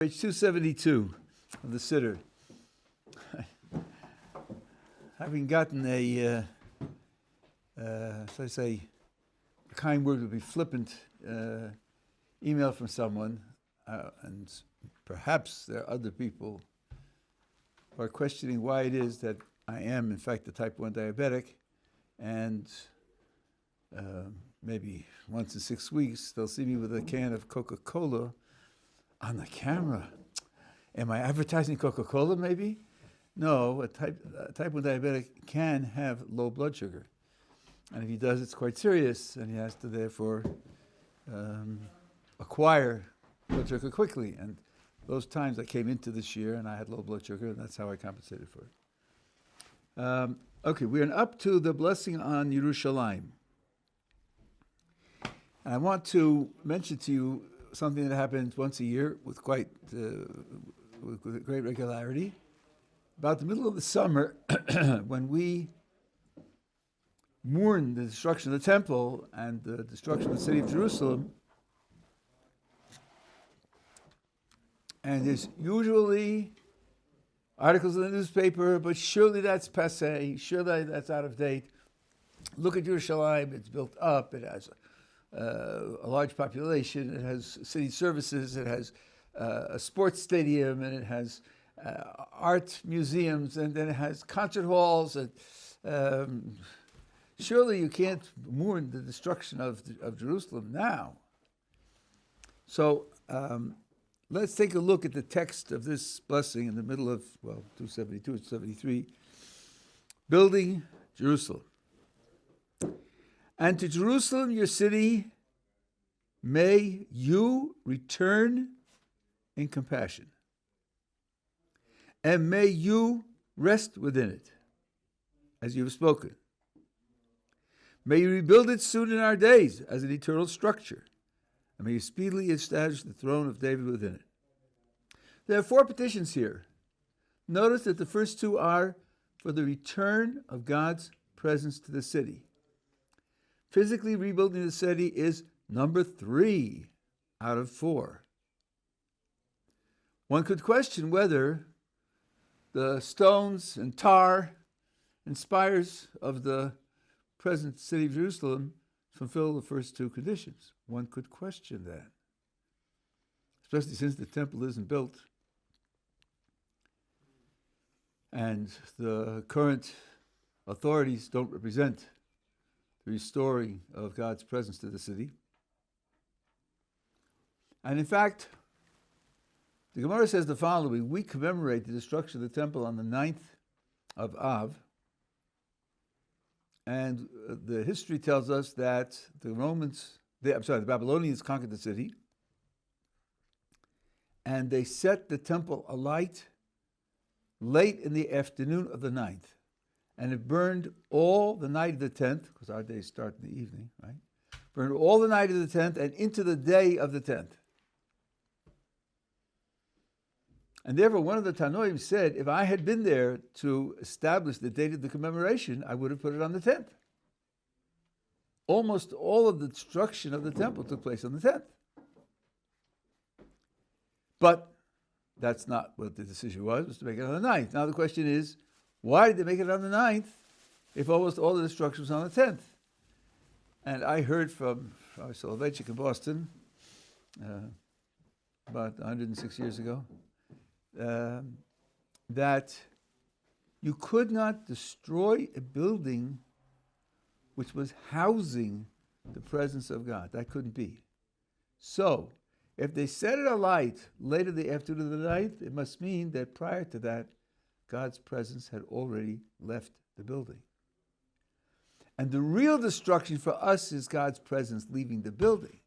Page 272 of the Siddur. Having gotten a kind word would be flippant email from someone, and perhaps there are other people who are questioning why it is that I am, in fact, a type 1 diabetic, and maybe once in 6 weeks they'll see me with a can of Coca-Cola on the camera. Am I advertising Coca-Cola, maybe? No, a type 1 diabetic can have low blood sugar. And if he does, it's quite serious, and he has to therefore acquire blood sugar quickly. And those times I came into this year and I had low blood sugar, and that's how I compensated for it. Okay, we're up to the blessing on Yerushalayim. And I want to mention to you something that happens once a year with great regularity. About the middle of the summer, when we mourn the destruction of the temple and the destruction of the city of Jerusalem, and there's usually articles in the newspaper, but surely that's passé, surely that's out of date. Look at Yerushalayim, it's built up, it has a large population, it has city services, it has a sports stadium, and it has art museums, and then it has concert halls. And surely you can't mourn the destruction of Jerusalem now. So let's take a look at the text of this blessing in the middle of, 272 and 73. Building Jerusalem. And to Jerusalem, your city, may you return in compassion, and may you rest within it, as you have spoken. May you rebuild it soon in our days as an eternal structure, and may you speedily establish the throne of David within it. There are 4 petitions here. Notice that the first 2 are for the return of God's presence to the city. Physically rebuilding the city is number 3 out of 4. One could question whether the stones and tar and spires of the present city of Jerusalem fulfill the first 2 conditions. One could question that, especially since the temple isn't built and the current authorities don't represent the restoring of God's presence to the city. And in fact, the Gemara says the following: we commemorate the destruction of the temple on the 9th of Av, and the history tells us that the Babylonians conquered the city, and they set the temple alight late in the afternoon of the 9th. And it burned all the night of the 10th, because our days start in the evening, right? Burned all the night of the 10th and into the day of the 10th. And therefore, one of the Tanoim said, if I had been there to establish the date of the commemoration, I would have put it on the 10th. Almost all of the destruction of the temple took place on the 10th. But that's not what the decision was to make it on the 9th. Now the question is, why did they make it on the 9th if almost all the destruction was on the 10th? And I heard from Rabbi Soloveitchik in Boston about 106 years ago that you could not destroy a building which was housing the presence of God. That couldn't be. So, if they set it alight late in the afternoon of the night, it must mean that prior to that, God's presence had already left the building. And the real destruction for us is God's presence leaving the building.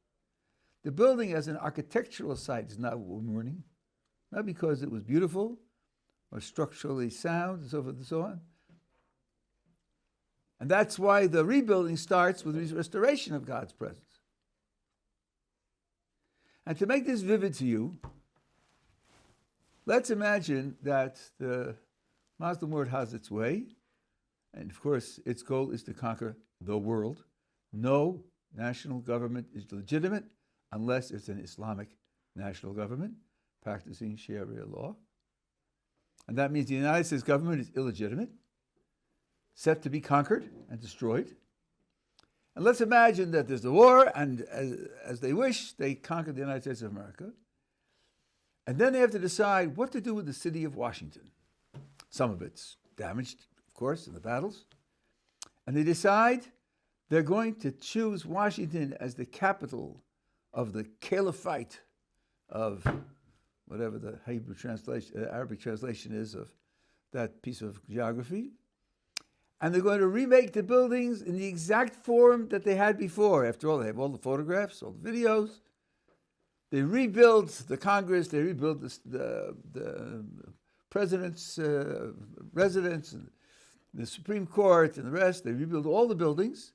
The building as an architectural site is not what we're mourning, not because it was beautiful or structurally sound and so forth and so on. And that's why the rebuilding starts with restoration of God's presence. And to make this vivid to you, let's imagine that the Muslim world has its way, and of course its goal is to conquer the world. No national government is legitimate unless it's an Islamic national government. practicing Sharia law. And that means the United States government is illegitimate, set to be conquered and destroyed. And let's imagine that there's a war, and as they wish, they conquer the United States of America. And then they have to decide what to do with the city of Washington. Some of it's damaged, of course, in the battles. And they decide they're going to choose Washington as the capital of the caliphate of whatever the Hebrew translation, Arabic translation is of that piece of geography. And they're going to remake the buildings in the exact form that they had before. After all, they have all the photographs, all the videos. They rebuild the Congress, they rebuild the president's residence, and the Supreme Court, and the rest. They rebuild all the buildings.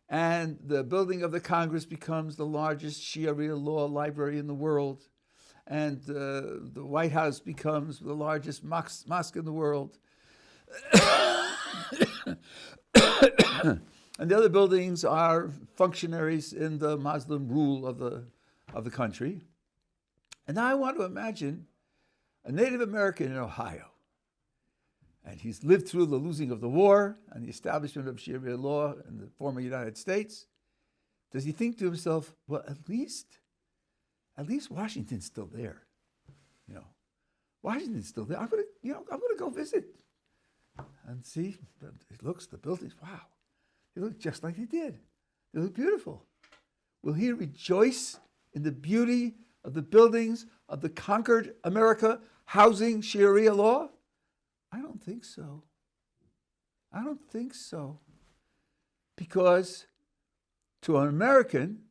And the building of the Congress becomes the largest Sharia law library in the world. And the White House becomes the largest mosque in the world. And the other buildings are functionaries in the Muslim rule of the country. And now I want to imagine a Native American in Ohio. And he's lived through the losing of the war and the establishment of Sharia law in the former United States. Does he think to himself, well, at least Washington's still there? You know, Washington's still there. I'm gonna go visit and see. It looks, the buildings, wow, they look just like they did. They look beautiful. Will he rejoice in the beauty of the buildings of the conquered America housing Sharia law? I don't think so. I don't think so. Because to an American,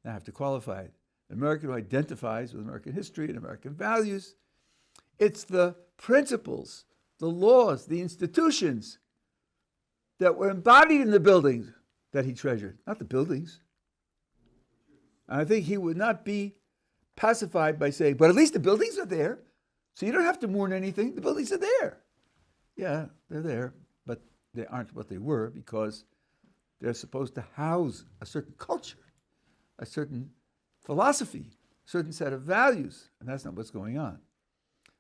I have to qualify it, an American who identifies with American history and American values, it's the principles, the laws, the institutions that were embodied in the buildings that he treasured, not the buildings. And I think he would not be pacified by saying, but at least the buildings are there, so you don't have to mourn anything. The buildings are there. Yeah, they're there, but they aren't what they were because they're supposed to house a certain culture, a certain philosophy, a certain set of values, and that's not what's going on.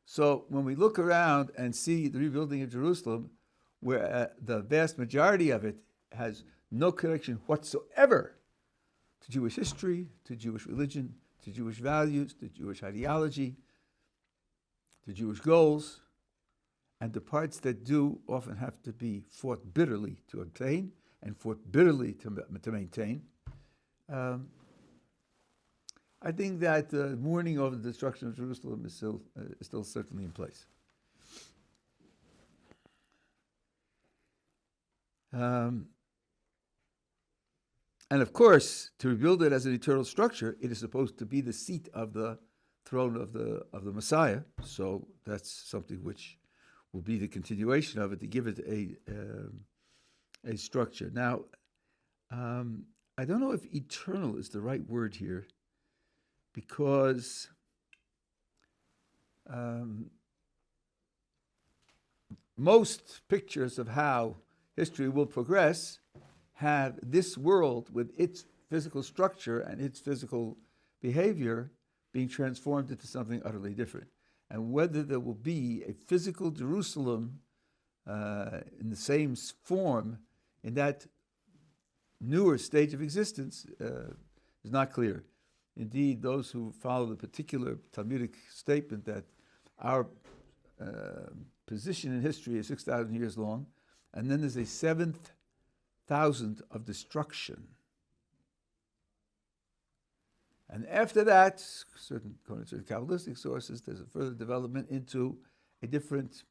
So when we look around and see the rebuilding of Jerusalem, where the vast majority of it has no connection whatsoever to Jewish history, to Jewish religion, to Jewish values, to Jewish ideology, to Jewish goals, and the parts that do often have to be fought bitterly to obtain and fought bitterly to maintain. I think that mourning over the destruction of Jerusalem is still certainly in place. And of course, to rebuild it as an eternal structure, it is supposed to be the seat of the throne of the Messiah. So that's something which will be the continuation of it, to give it a structure. Now, I don't know if eternal is the right word here, because most pictures of how history will progress have this world with its physical structure and its physical behavior being transformed into something utterly different. And whether there will be a physical Jerusalem in the same form in that newer stage of existence is not clear. Indeed, those who follow the particular Talmudic statement that our position in history is 6,000 years long, and then there's a 7,000 of destruction. And after that, according to Kabbalistic sources, there's a further development into a different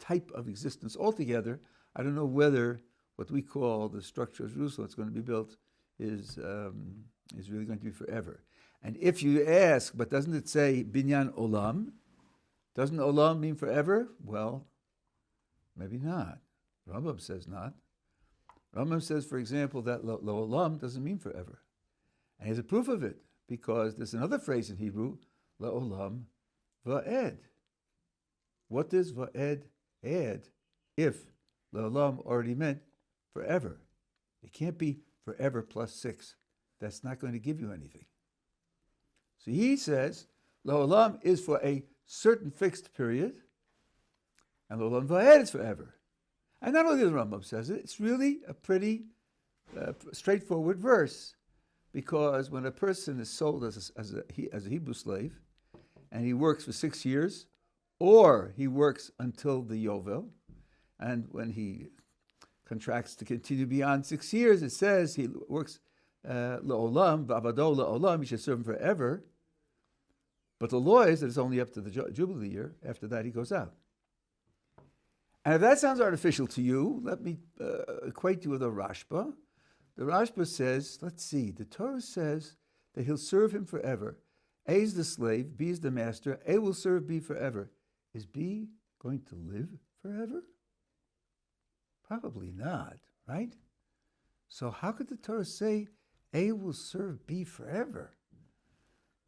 type of existence altogether. I don't know whether what we call the structure of Jerusalem that's going to be built is really going to be forever. And if you ask, but doesn't it say binyan olam? Doesn't olam mean forever? Well, maybe not. Rambam says not. Rambam says, for example, that lo olam doesn't mean forever. And here's a proof of it, because there's another phrase in Hebrew, la'olam va'ed. What does va'ed add if la'olam already meant forever? It can't be forever plus 6. That's not going to give you anything. So he says, La'olam is for a certain fixed period, and La'olam Va'ed is forever. And not only the Rambam says it, it's really a pretty straightforward verse, because when a person is sold as a Hebrew slave, and he works for 6 years, or he works until the Yovel, and when he contracts to continue beyond 6 years, it says he works La'olam, V'avado La'olam, he should serve him forever. But the law is that it's only up to the Jubilee year. After that, he goes out. And if that sounds artificial to you, let me equate you with a Rashba. The Rashba says, let's see, the Torah says that he'll serve him forever. A is the slave, B is the master, A will serve B forever. Is B going to live forever? Probably not, right? So how could the Torah say A will serve B forever?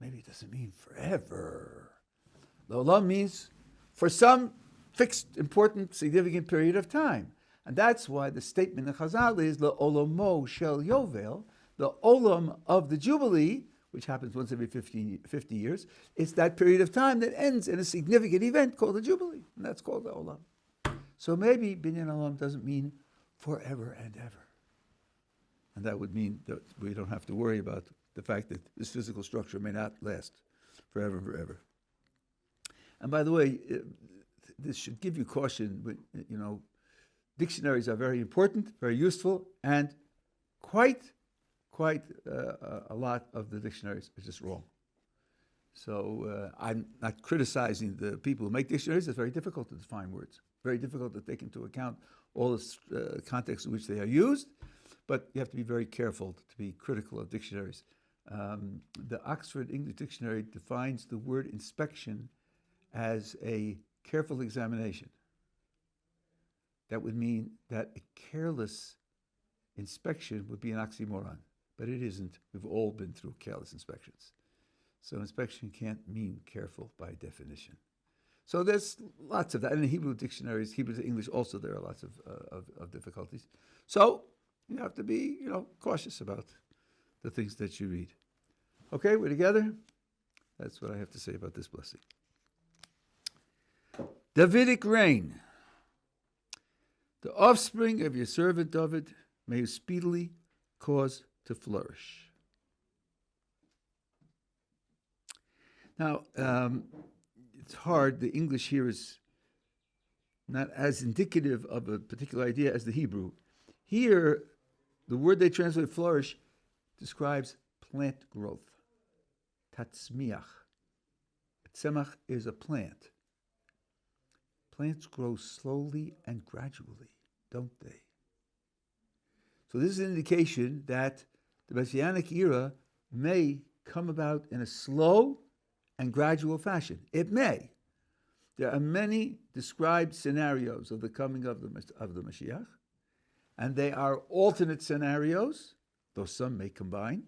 Maybe it doesn't mean forever. La'olam means for some fixed, important, significant period of time. And that's why the statement in Chazal is La'olamo shel Yovel, the Olam of the Jubilee, which happens once every 50 years. It's that period of time that ends in a significant event called the Jubilee, and that's called the Olam. So maybe Binyan Olam doesn't mean forever and ever. And that would mean that we don't have to worry about the fact that this physical structure may not last forever and forever. And by the way, this should give you caution. Dictionaries are very important, very useful, and quite a lot of the dictionaries are just wrong. So I'm not criticizing the people who make dictionaries. It's very difficult to define words, very difficult to take into account all the context in which they are used, but you have to be very careful to be critical of dictionaries. The Oxford English Dictionary defines the word inspection as a careful examination. That would mean that a careless inspection would be an oxymoron, but it isn't. We've all been through careless inspections. So inspection can't mean careful by definition. So there's lots of that. And in Hebrew dictionaries, Hebrew to English also, there are lots of difficulties. So you have to be, cautious about the things that you read. Okay, we're together? That's what I have to say about this blessing. Davidic reign. The offspring of your servant Dovid may you speedily cause to flourish. Now, it's hard. The English here is not as indicative of a particular idea as the Hebrew. Here, the word they translate flourish describes plant growth. Tatzmiach. Tzemach is a plant. Plants grow slowly and gradually, don't they? So this is an indication that the Messianic era may come about in a slow and gradual fashion. It may. There are many described scenarios of the coming of the Mashiach, and they are alternate scenarios, though some may combine,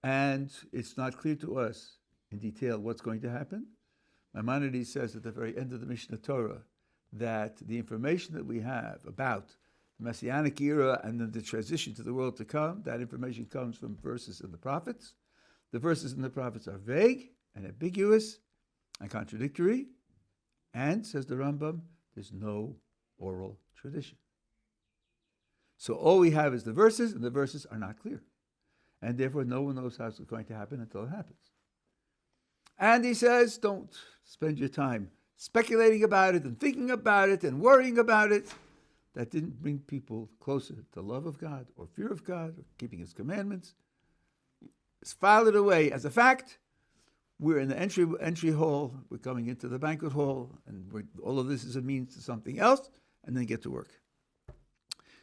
and it's not clear to us in detail what's going to happen. Maimonides says at the very end of the Mishnah Torah that the information that we have about the Messianic era and then the transition to the world to come, that information comes from verses in the prophets. The verses in the prophets are vague and ambiguous and contradictory, and, says the Rambam, there's no oral tradition. So all we have is the verses, and the verses are not clear. And therefore no one knows how it's going to happen until it happens. And he says, don't spend your time speculating about it and thinking about it and worrying about it. That didn't bring people closer to love of God or fear of God or keeping his commandments. Just file it away as a fact. We're in the entry hall. We're coming into the banquet hall. And all of this is a means to something else. And then get to work.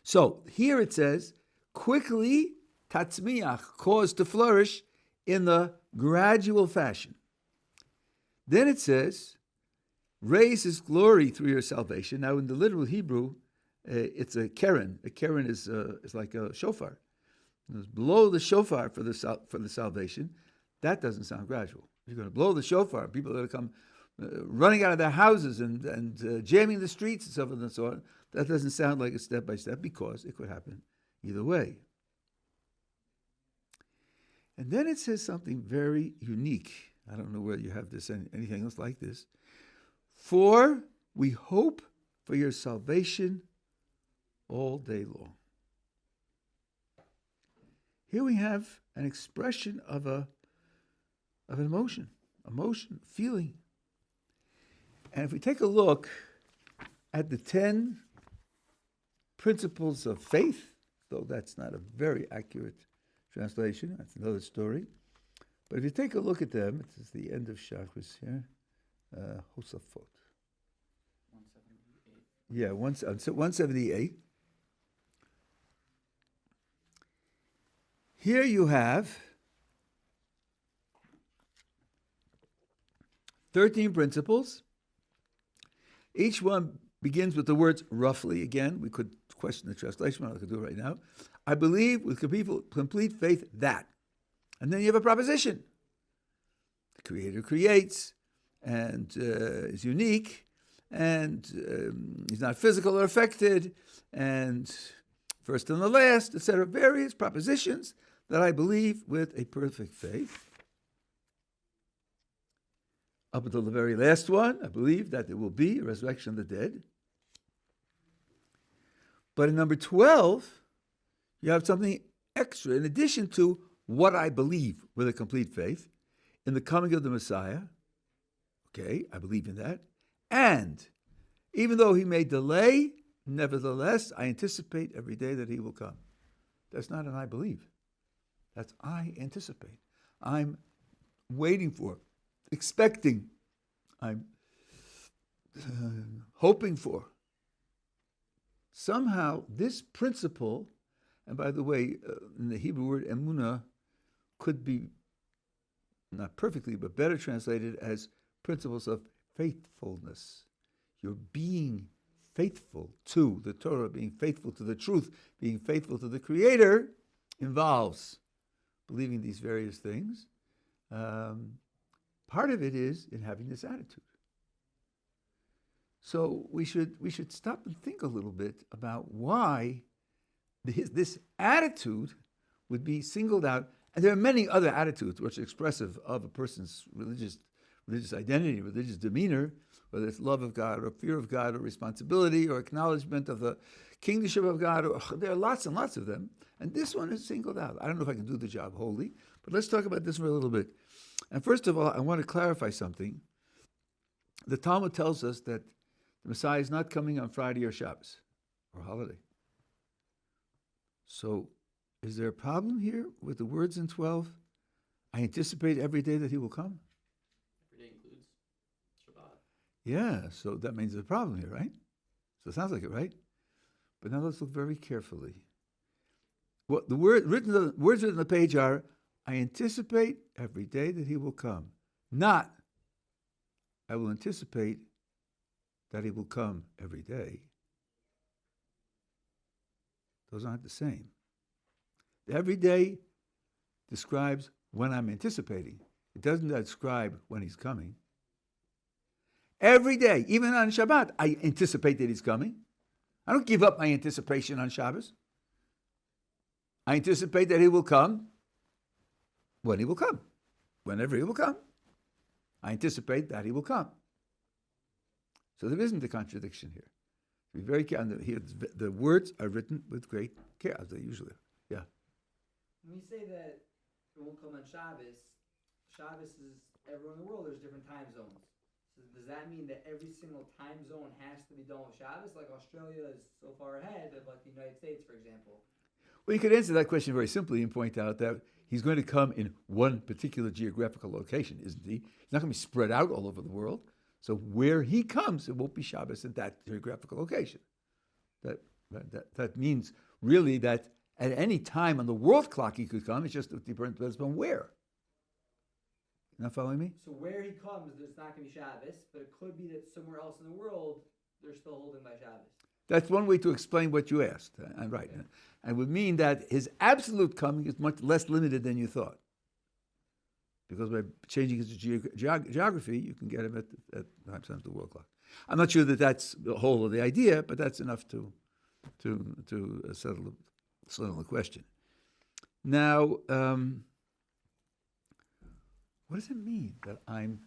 So here it says, quickly, tatzmiach, cause to flourish in the gradual fashion. Then it says, raise his glory through your salvation. Now, in the literal Hebrew, it's a keren. A keren is like a shofar. It's blow the shofar for the salvation. That doesn't sound gradual. You're going to blow the shofar. People are going to come running out of their houses and jamming the streets and so forth and so on. That doesn't sound like a step by step because it could happen either way. And then it says something very unique. I don't know whether you have this anything else like this. For we hope for your salvation all day long. Here we have an expression of an emotion, feeling. And if we take a look at the 10 principles of faith, though that's not a very accurate translation, that's another story. But if you take a look at them, it is the end of Shabbos here, Hosafot. 178. Yeah, 178. Here you have 13 principles. Each one begins with the words roughly. Again, we could question the translation, but I could do it right now. I believe with complete faith that. And then you have a proposition. The Creator creates and is unique, and he's not physical or affected, and first and the last, etc. Various propositions that I believe with a perfect faith. Up until the very last one, I believe that there will be a resurrection of the dead. But in number 12, you have something extra, in addition to what I believe with a complete faith, in the coming of the Messiah. Okay, I believe in that. And even though he may delay, nevertheless, I anticipate every day that he will come. That's not an I believe. That's I anticipate. I'm waiting for, expecting, I'm hoping for. Somehow, this principle, and by the way, in the Hebrew word emunah, could be not perfectly, but better translated as principles of faithfulness. You're being faithful to the Torah, being faithful to the truth, being faithful to the Creator involves believing these various things. Part of it is in having this attitude. So we should stop and think a little bit about why this attitude would be singled out. And there are many other attitudes which are expressive of a person's religious identity, religious demeanor, whether it's love of God or fear of God or responsibility or acknowledgement of the kingship of God. There are lots and lots of them. And this one is singled out. I don't know if I can do the job wholly, but let's talk about this for a little bit. And first of all, I want to clarify something. The Talmud tells us that the Messiah is not coming on Friday or Shabbos or holiday. So is there a problem here with the words in 12? I anticipate every day that he will come. Every day includes Shabbat. Yeah, so that means there's a problem here, right? So it sounds like it, right? But now let's look very carefully. What the words written on the page are, I anticipate every day that he will come. Not, I will anticipate that he will come every day. Those aren't the same. Every day describes when I'm anticipating. It doesn't describe when he's coming. Every day, even on Shabbat, I anticipate that he's coming. I don't give up my anticipation on Shabbos. I anticipate that he will come when he will come. Whenever he will come. I anticipate that he will come. So there isn't a contradiction here. Be very careful. Here, the words are written with great care, as they usually are. Yeah. When you say that it won't come on Shabbos, Shabbos is everywhere in the world, there's different time zones. So does that mean that every single time zone has to be done with Shabbos? Like Australia is so far ahead of like the United States, for example. Well, you could answer that question very simply and point out that he's going to come in one particular geographical location, isn't he? He's not going to be spread out all over the world. So where he comes, it won't be Shabbos at that geographical location. That means really that at any time on the world clock he could come. It's just depends on where. You not following me? So where he comes, there's not going to be Shabbos, but it could be that somewhere else in the world they're still holding by Shabbos. That's one way to explain what you asked. Right. Okay. And would mean that his absolute coming is much less limited than you thought. Because by changing his geography, you can get him at times the world clock. I'm not sure that that's the whole of the idea, but that's enough to settle the question. Now, what does it mean that I'm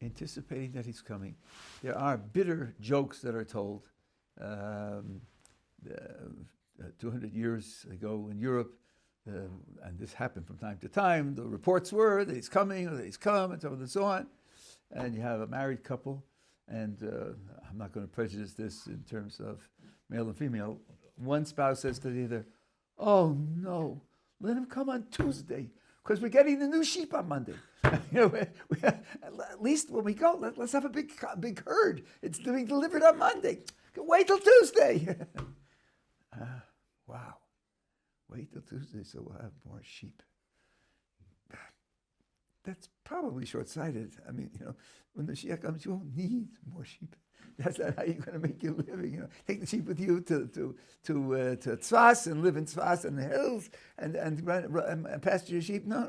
anticipating that he's coming? There are bitter jokes that are told. 200 years ago in Europe, and this happened from time to time, the reports were that he's coming, or that he's come, and so on and so on. And you have a married couple, and I'm not going to prejudice this in terms of male and female. One spouse says to the other, "Oh no, let him come on Tuesday, because we're getting the new sheep on Monday." At least when we go, let's have a big herd. It's being delivered on Monday. Wait till Tuesday. Wow. Wait till Tuesday so we'll have more sheep. That's probably short-sighted. I mean, when the Mashiach comes, you won't need more sheep. That's not how you're going to make your living. Take the sheep with you to Tzfas and live in Tzfas and the hills and pasture your sheep. No.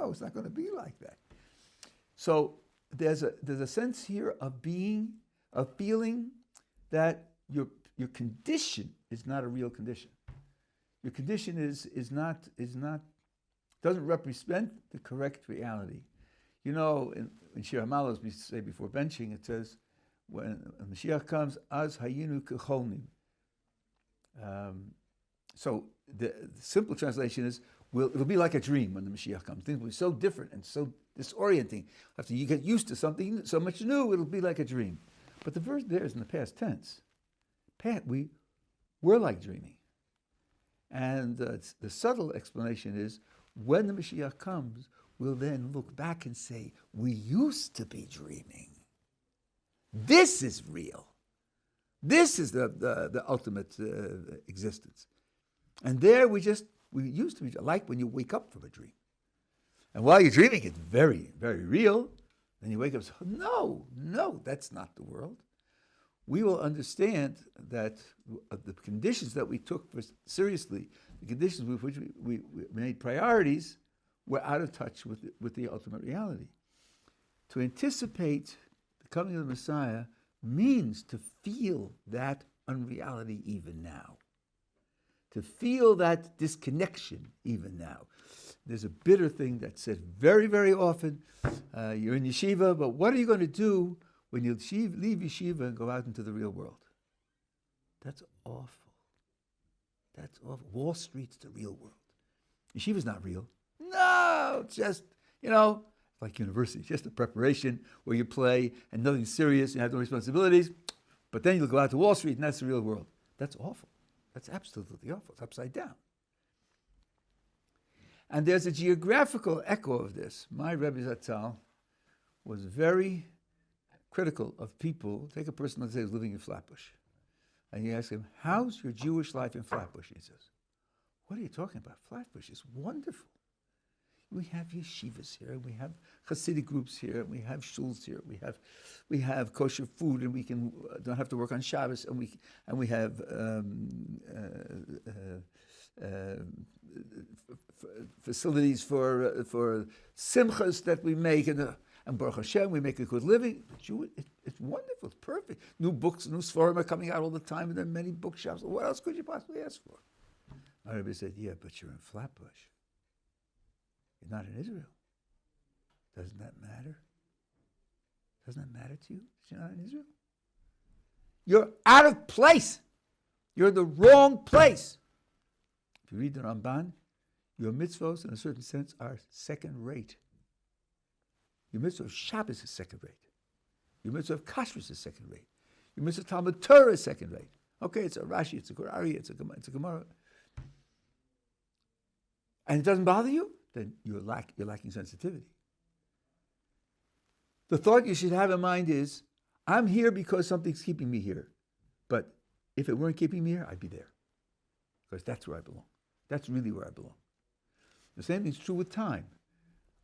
It's not going to be like that. So there's a sense here of feeling that your condition is not a real condition. Your condition doesn't represent the correct reality. In Shir HaMalos, we say before benching, it says, when Mashiach comes, Az Hayinu Kecholnim. So the simple translation is, it'll be like a dream when the Mashiach comes. Things will be so different and so disorienting. After you get used to something so much new, it'll be like a dream. But the verse there is in the past tense. We're like dreaming. And the subtle explanation is, when the Mashiach comes, we'll then look back and say, we used to be dreaming. This is real. This is the ultimate existence. And there we used to be like when you wake up from a dream. And while you're dreaming, it's very, very real. Then you wake up and say, no, that's not the world. We will understand that the conditions that we took seriously, the conditions with which we made priorities, were out of touch with the ultimate reality. To anticipate the coming of the Messiah means to feel that unreality even now. To feel that disconnection even now. There's a bitter thing that's said very, very often. You're in yeshiva, but what are you going to do when you leave yeshiva and go out into the real world? That's awful. That's awful. Wall Street's the real world. Yeshiva's not real. No, it's just, like university, it's just a preparation where you play and nothing serious, you have no responsibilities, but then you'll go out to Wall Street and that's the real world. That's awful. That's absolutely awful. It's upside down. And there's a geographical echo of this. My Rebbe Zatzal was very critical of people. Take a person, let's say, who's living in Flatbush. And you ask him, how's your Jewish life in Flatbush? He says, what are you talking about? Flatbush is wonderful. We have yeshivas here, we have Hasidic groups here, we have shuls here, we have kosher food, and we don't have to work on Shabbos, and we have facilities for simchas that we make, and Baruch Hashem, we make a good living. It's wonderful, it's perfect. New books, new Sforim are coming out all the time, and there are many bookshops. What else could you possibly ask for? My Rebbe said, yeah, but you're in Flatbush. You're not in Israel. Doesn't that matter? Doesn't that matter to you that you're not in Israel? You're out of place. You're in the wrong place. If you read the Ramban, your mitzvos, in a certain sense, are second rate. Your mitzvah of Shabbos is second rate. Your mitzvah of Kashrus is second rate. Your mitzvah of Talmud Torah is second rate. Okay, it's a Rashi, it's a Qur'ari, it's a Gemara. And it doesn't bother you? Then you're lacking sensitivity. The thought you should have in mind is, I'm here because something's keeping me here. But if it weren't keeping me here, I'd be there. Because that's where I belong. That's really where I belong. The same thing's true with time.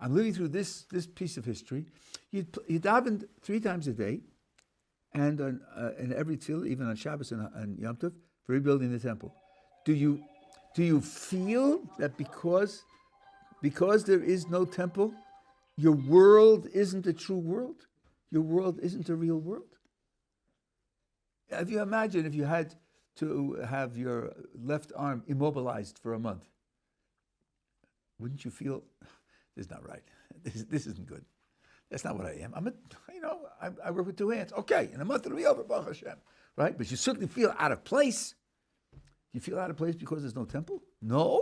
I'm living through this piece of history. You daven 3 times a day, and in every tefillah, even on Shabbos and Yom Tov, for rebuilding the temple. Do you feel that because there is no temple, your world isn't a true world? Your world isn't a real world? If you imagine if you had to have your left arm immobilized for a month, wouldn't you feel this is not right. This isn't good. That's not what I am. I work with two hands. Okay, in a month it'll be over, Baruch Hashem. Right? But you certainly feel out of place. You feel out of place because there's no temple? No?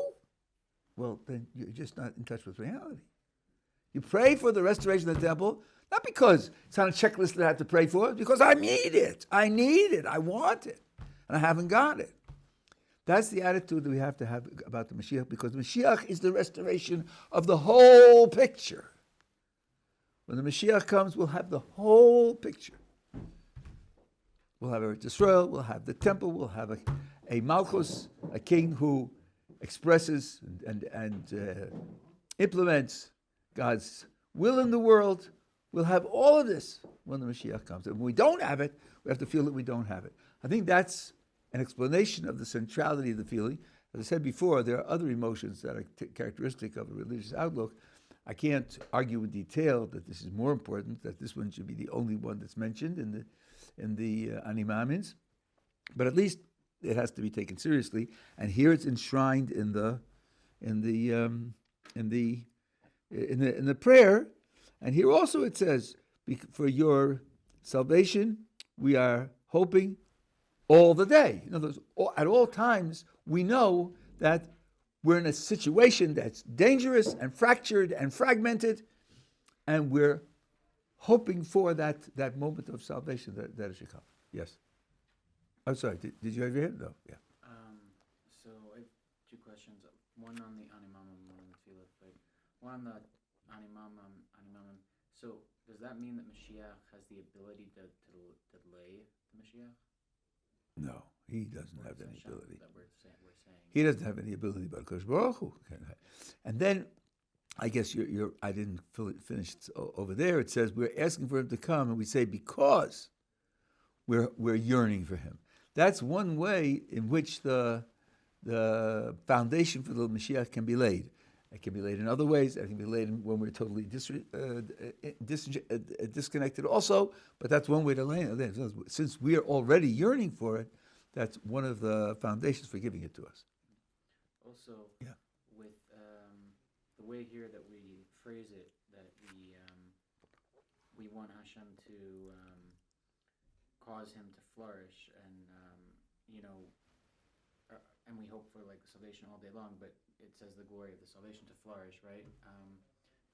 Well, then you're just not in touch with reality. You pray for the restoration of the temple, not because it's on a checklist that I have to pray for, because I need it. I want it. And I haven't got it. That's the attitude that we have to have about the Mashiach, because the Mashiach is the restoration of the whole picture. When the Mashiach comes, we'll have the whole picture. We'll have Eretz Yisrael, we'll have the temple, we'll have a Malchus, a king who expresses and implements God's will in the world. We'll have all of this when the Mashiach comes. And when we don't have it, we have to feel that we don't have it. I think that's an explanation of the centrality of the feeling. As I said before, there are other emotions that are characteristic of a religious outlook. I can't argue in detail that this is more important, that this one should be the only one that's mentioned in the Animamins, but at least it has to be taken seriously. And here it's enshrined in the prayer. And here also it says, for your salvation, we are hoping all the day. In other words, at all times, we know that we're in a situation that's dangerous and fractured and fragmented, and we're hoping for that moment of salvation that it should come. Yes. I'm sorry, did you have your hand? No, yeah. So I have two questions. One on the Animamim, one on the Tefillah. But one on the Animamim. So does that mean that Mashiach has the ability to delay the Mashiach? No, he doesn't have any ability. That we're saying. He doesn't have any ability but Kosh Baruch Hu. And then, I guess I didn't finish over there. It says we're asking for him to come, and we say because we're yearning for him. That's one way in which the foundation for the Mashiach can be laid. It can be laid in other ways. It can be laid when we're totally disconnected also, but that's one way to lay it. Since we are already yearning for it, that's one of the foundations for giving it to us. Also, with the way here that we phrase it, that we want Hashem to cause him to flourish, and and we hope for like salvation all day long, but it says the glory of the salvation to flourish, right?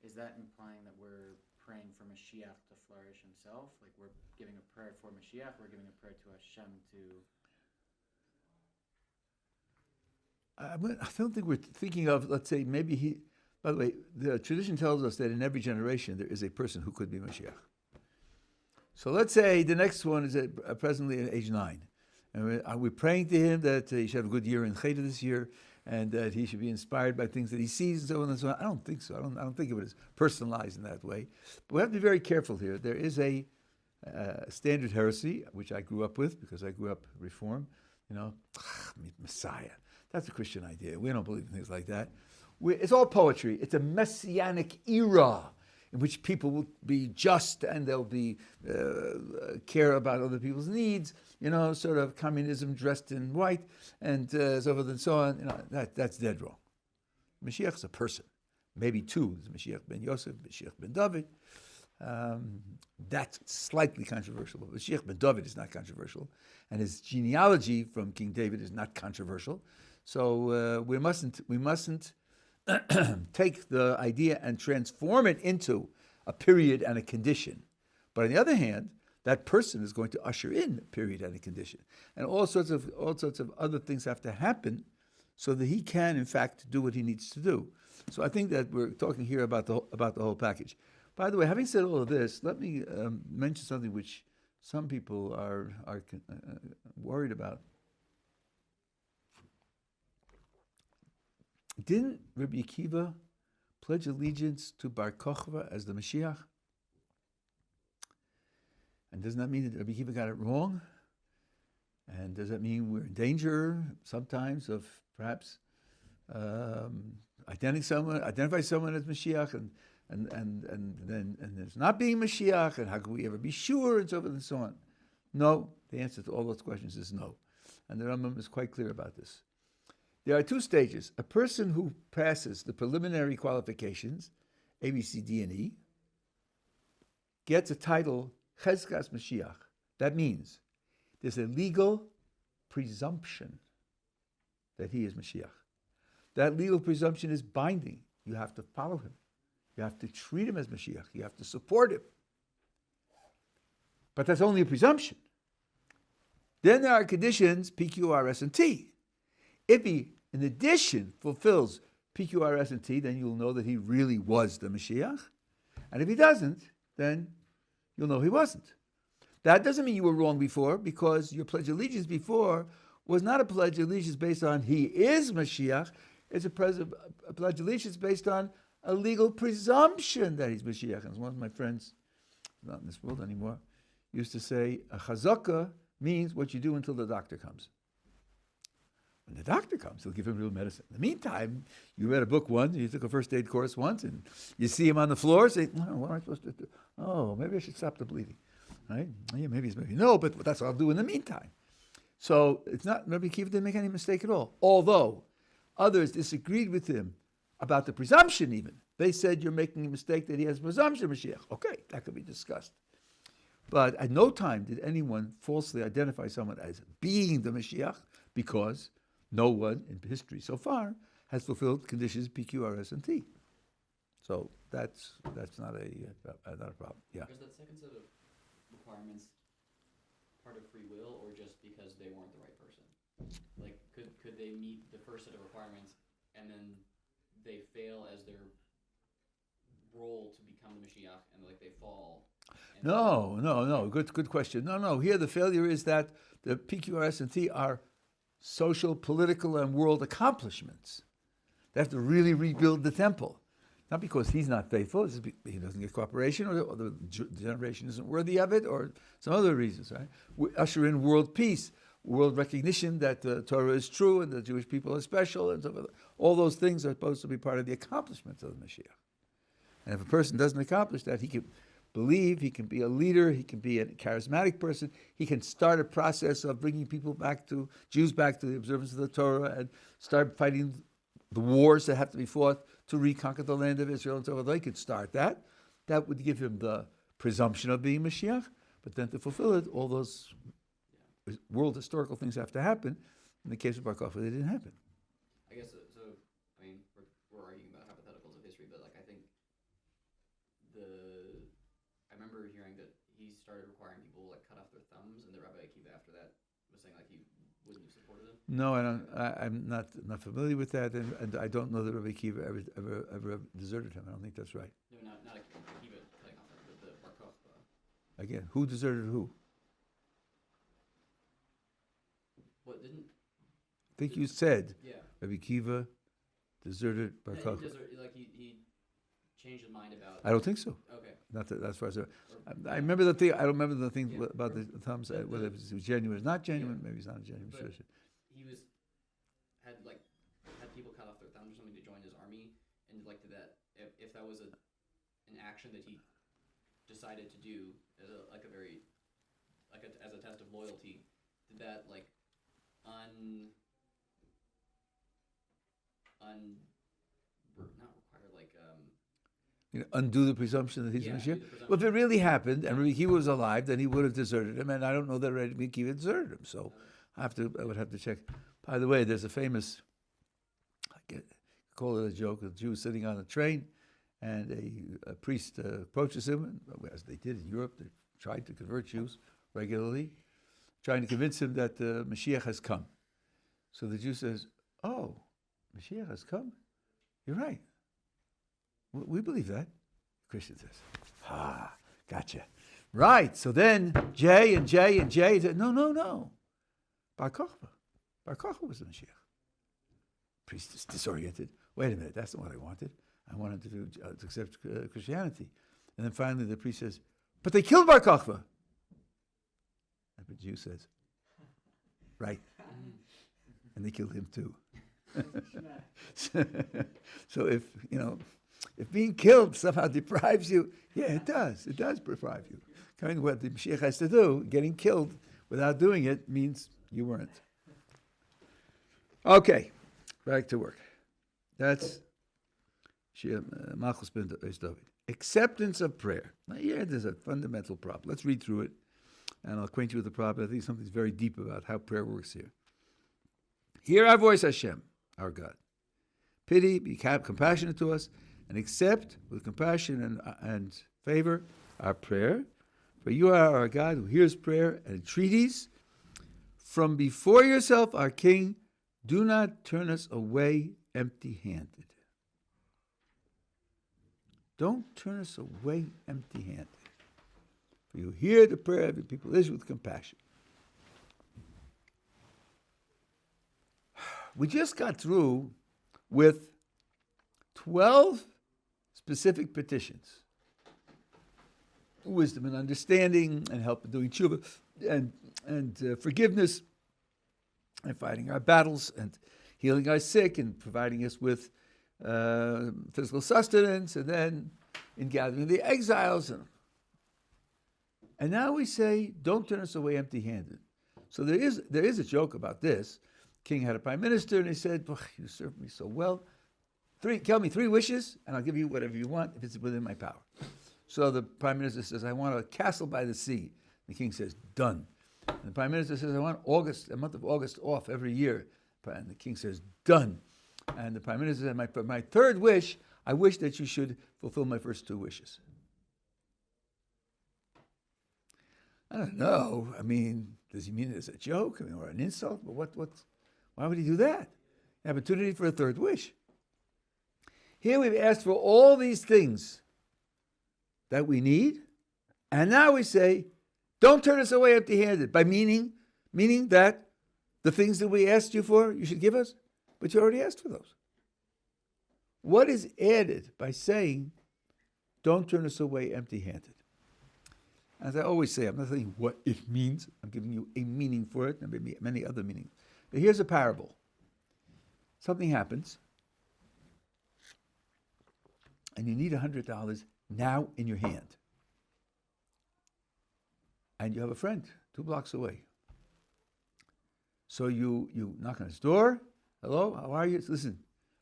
Is that implying that we're praying for Mashiach to flourish himself? Like we're giving a prayer for Mashiach, we're giving a prayer to Hashem to... I don't think we're thinking of, let's say, maybe he... By the way, the tradition tells us that in every generation there is a person who could be Mashiach. So let's say the next one is presently at age 9. And we're praying to him that he should have a good year in Chayda this year, and that he should be inspired by things that he sees and so on and so on. I don't think so. I don't think of it as personalized in that way. But we have to be very careful here. There is a standard heresy, which I grew up with because I grew up Reform. Messiah. That's a Christian idea. We don't believe in things like that. It's all poetry. It's a messianic era in which people will be just and they'll be care about other people's needs. Sort of communism dressed in white and so forth and so on. That's dead wrong. Mashiach is a person, maybe two. There's Mashiach ben Yosef, Mashiach ben Dovid. That's slightly controversial, but Mashiach ben Dovid is not controversial, and his genealogy from King David is not controversial. So we mustn't take the idea and transform it into a period and a condition. But on the other hand, that person is going to usher in a period and a condition, and all sorts of other things have to happen so that he can, in fact, do what he needs to do. So I think that we're talking here about the whole package. By the way, having said all of this, let me mention something which some people are worried about. Didn't Rabbi Akiva pledge allegiance to Bar Kochva as the Mashiach? And doesn't that mean that Rabbi Akiva got it wrong? And does that mean we're in danger sometimes of perhaps identify someone as Mashiach and there's not being Mashiach, and how can we ever be sure, and so forth and so on? No, the answer to all those questions is no. And the Rambam is quite clear about this. There are two stages. A person who passes the preliminary qualifications A, B, C, D, and E, gets a title, Chezkas Mashiach. That means there's a legal presumption that he is Mashiach. That legal presumption is binding. You have to follow him. You have to treat him as Mashiach. You have to support him. But that's only a presumption. Then there are conditions, P, Q, R, S, and T. If he, in addition, fulfills P, Q, R, S, and T, then you'll know that he really was the Mashiach. And if he doesn't, then you'll know he wasn't. That doesn't mean you were wrong before, because your Pledge of Allegiance before was not a Pledge of Allegiance based on he is Mashiach. It's a Pledge of Allegiance based on a legal presumption that he's Mashiach. And one of my friends, not in this world anymore, used to say, a chazakah means what you do until the doctor comes. When the doctor comes, he'll give him real medicine. In the meantime, you read a book once, you took a first aid course once, and you see him on the floor, say, oh, what am I supposed to do? Oh, maybe I should stop the bleeding. Right? Yeah, maybe no, but that's what I'll do in the meantime. So it's not, Rabbi Akiva didn't make any mistake at all. Although others disagreed with him about the presumption even. They said you're making a mistake that he has presumption of Mashiach. Okay, that could be discussed. But at no time did anyone falsely identify someone as being the Mashiach, because no one in history so far has fulfilled conditions P, Q, R, S, and T. So that's not a problem. Yeah. Is that second set of requirements part of free will, or just because they weren't the right person? Like, could they meet the first set of requirements and then they fail as their role to become the Mashiach, and like they fall? No. Good question. No. Here the failure is that the P, Q, R, S, and T are social, political, and world accomplishments. They have to really rebuild the temple. Not because he's not faithful, it's he doesn't get cooperation, or the generation isn't worthy of it, or some other reasons, right? We usher in world peace, world recognition that the Torah is true and the Jewish people are special, and so forth. All those things are supposed to be part of the accomplishments of the Mashiach. And if a person doesn't accomplish that, he can believe, he can be a leader, he can be a charismatic person, he can start a process of bringing Jews back to the observance of the Torah, and start fighting the wars that have to be fought to reconquer the land of Israel and so forth. They could start that. That would give him the presumption of being Mashiach. But then to fulfill it, all those world historical things have to happen. In the case of Bar Kokhba, they didn't happen. I guess so. I mean, we're arguing about hypotheticals of history, but like I think I remember hearing that he started requiring people like cut off their thumbs, and the Rabbi Akiva after that was saying like he wouldn't have supported him. No, I don't. I'm not familiar with that, and I don't know that Rabbi Akiva ever deserted him. I don't think that's right. No, not Akiva cutting off the Bar Kokhba. Again, who deserted who? What didn't? I think you said Yeah. Rabbi Akiva deserted Bar Kokhba. He changed his mind about. I don't think so. Okay. Not that, as far as I remember the thing. I don't remember the thing about the thumbs. Whether it was genuine or not genuine. Maybe it's not a genuine tradition. He had people cut off their thumbs or something to join his army, and like did that if that was an action that he decided to do as a test of loyalty, did that like not require like undo the presumption that he's Yeah, Mashiach. undo the presumption. Well, if it really happened and Rabbi Akiva was alive, then he would have deserted him, and I don't know that Rabbi Akiva deserted him. So I would have to check. By the way, there's a famous, call it a joke, a Jew sitting on a train, and a priest approaches him, as they did in Europe. They tried to convert Jews regularly, trying to convince him that Mashiach has come. So the Jew says, "Oh, Mashiach has come? You're right. We believe that." The Christian says, gotcha. Right, so then J and J and J said, no. Bar Kokhba was the Mashiach. Priest is disoriented. Wait a minute, that's not what I wanted. I wanted to accept Christianity. And then finally the priest says, but they killed Bar Kokhba. And the Jew says, right. And they killed him too. So if being killed somehow deprives you, yeah, it does. It does deprive you. What the Mashiach has to do, getting killed without doing it, means you weren't. Okay, back to work. That's Malchus ben Dovid. Acceptance of prayer. Now here there's a fundamental problem. Let's read through it, and I'll acquaint you with the problem. I think something's very deep about how prayer works here. Hear our voice, Hashem, our God. Pity, be compassionate to us, and accept with compassion and favor our prayer. For you are our God who hears prayer and entreaties. From before yourself, our King, do not turn us away empty-handed. Don't turn us away empty-handed. For you hear the prayer of your people Israel with compassion. We just got through with 12 specific petitions. Wisdom and understanding, and help in doing tshuva, and forgiveness, and fighting our battles, and healing our sick, and providing us with physical sustenance, and then in gathering the exiles. And now we say, don't turn us away empty-handed. So there is a joke about this. King had a prime minister, and he said, you served me so well. Tell me 3 wishes, and I'll give you whatever you want if it's within my power. So the prime minister says, I want a castle by the sea. The king says, done. And the prime minister says, I want a month of August off every year. And the king says, done. And the prime minister said, my 3rd wish, I wish that you should fulfill my first 2 wishes. I don't know. I mean, does he mean it as a joke? I mean, or an insult? But why would he do that? An opportunity for a 3rd wish. Here we've asked for all these things that we need, and now we say, don't turn us away empty-handed, by meaning that the things that we asked you for, you should give us, but you already asked for those. What is added by saying, don't turn us away empty-handed? As I always say, I'm not saying what it means. I'm giving you a meaning for it, and maybe many other meanings. But here's a parable. Something happens, and you need $100 now in your hand. And you have a friend 2 blocks away. So you knock on his door. Hello, how are you? Listen,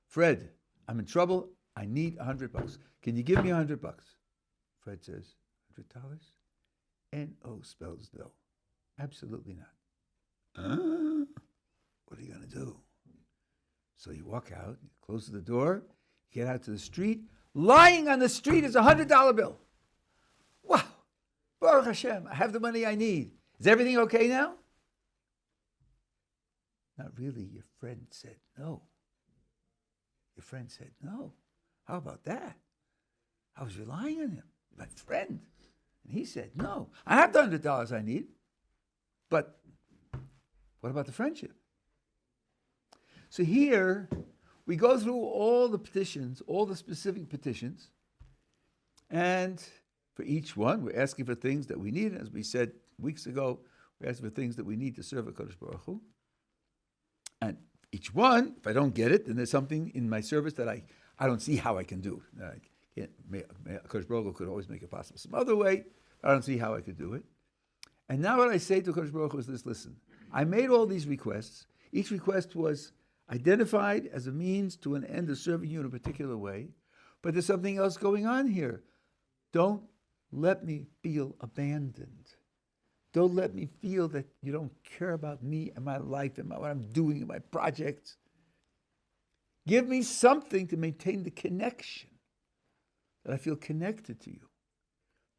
Fred, I'm in trouble. I need $100. Can you give me $100? Fred says, $100? N-O spells no. Absolutely not. What are you going to do? So you walk out, you close the door, you get out to the street. Lying on the street is a $100 bill. Wow. Baruch Hashem, I have the money I need. Is everything okay now? Not really. Your friend said no. Your friend said no. How about that? I was relying on him, my friend. And he said no. I have the $100 I need. But what about the friendship? So here, we go through all the petitions, all the specific petitions, and for each one, we're asking for things that we need. As we said weeks ago, we're asking for things that we need to serve HaKadosh Baruch Hu. And each one, if I don't get it, then there's something in my service that I don't see how I can do. I can't. HaKadosh Baruch Hu could always make it possible some other way. I don't see how I could do it. And now what I say to HaKadosh Baruch Hu is this: listen, I made all these requests. Each request was identified as a means to an end of serving you in a particular way, but there's something else going on here. Don't let me feel abandoned. Don't let me feel that you don't care about me and my life and what I'm doing in my projects. Give me something to maintain the connection, that I feel connected to you.